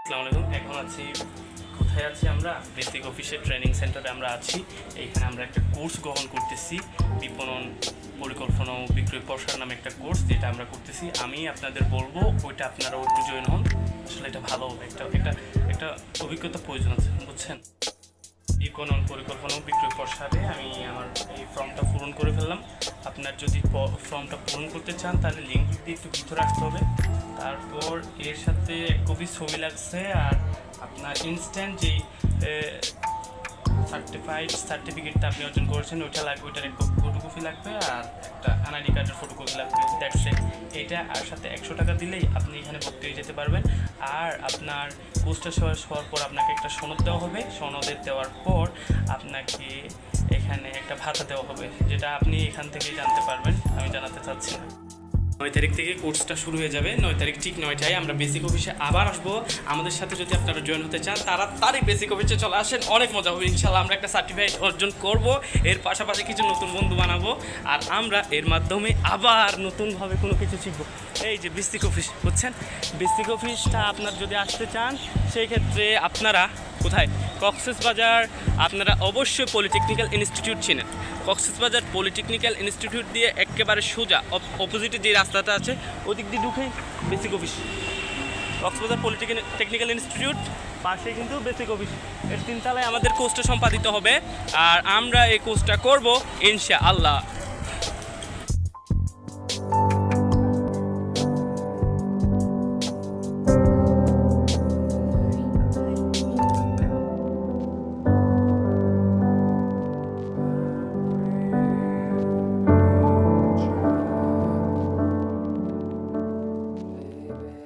আসসালামু আলাইকুম। এখন আছি কোথায় আছি? আমরা বেসিক অফিসের ট্রেনিং সেন্টারে আমরা আছি। এইখানে আমরা একটা কোর্স গ্রহণ করতেছি, বিপণন পরিকল্পনা ও বিক্রয় প্রসার নামে একটা কোর্স, যেটা আমরা করতেছি। আমি আপনাদের বলবো ওইটা আপনারা একটু জয়েন হন। আসলে এটা ভালো হবে, একটা একটা একটা অভিজ্ঞতা প্রয়োজন আছে, বুঝছেন? বিপণন পরিকল্পনা ও বিক্রয় প্রসারে আমি আমার এই ফর্মটা পূরণ করে ফেললাম। আপনার যদি ফর্মটা পূরণ করতে চান তাহলে লিঙ্ক দিয়ে একটু ভিতরে আসতে হবে। তারপর এর সাথে এক কপি ছবি লাগছে, আর আপনার ইনস্ট্যান্ট যেই সার্টিফিকেটটা আপনি অর্জন করেছেন ওইটা লাগবে, ওইটার একটা ফটোকপি লাগবে, আর একটা এনআইডি কার্ডের ফটোকপি লাগবে। That's it. এটা আর সাথে 100 টাকা দিলেই আপনি এখানে ভর্তি হয়ে যেতে পারবেন। আর আপনার কোর্সটা শেষ হওয়ার পর আপনাকে একটা সনদ দেওয়া হবে। সনদের দেওয়ার পর আপনাকে এখানে একটা ভাতা দেওয়া হবে, যেটা আপনি এখান থেকেই জানতে পারবেন, আমি জানাতে চাচ্ছি না। 9 তারিখ থেকে কোর্সটা শুরু হয়ে যাবে। 9 তারিখ ঠিক 9টায় আমরা বেসিক অফিসে আবার আসবো। আমাদের সাথে যদি আপনারা জয়েন হতে চান তাড়াতাড়ি বেসিক অফিসে চলে আসেন, অনেক মজা হবে ইনশাল্লাহ। আমরা একটা সার্টিফিকেট অর্জন করব, এর পাশাপাশি কিছু নতুন বন্ধু বানাবো, আর আমরা এর মাধ্যমে আবার নতুনভাবে কোনো কিছু শিখবো। এই যে বেসিক অফিস, বুঝছেন? বেসিক অফিসটা আপনার যদি আসতে চান সেই ক্ষেত্রে আপনারা কোথায়? কক্সবাজার। আপনারা অবশ্যই পলিটেকনিক্যাল ইনস্টিটিউট চিনেন। কক্সবাজার পলিটেকনিক্যাল ইনস্টিটিউট দিয়ে একেবারে সোজা অপোজিটে যে রাস্তাটা আছে ওদিক দিয়ে ঢুকেই basic office. Cox's Bazar polytechnical institute পাশে কিন্তু বেসিক অফিস, এর 3 তলায় আমাদের কোর্সটা সম্পাদিত হবে। আর আমরা এই কোর্সটা করব ইনশাআল্লাহ।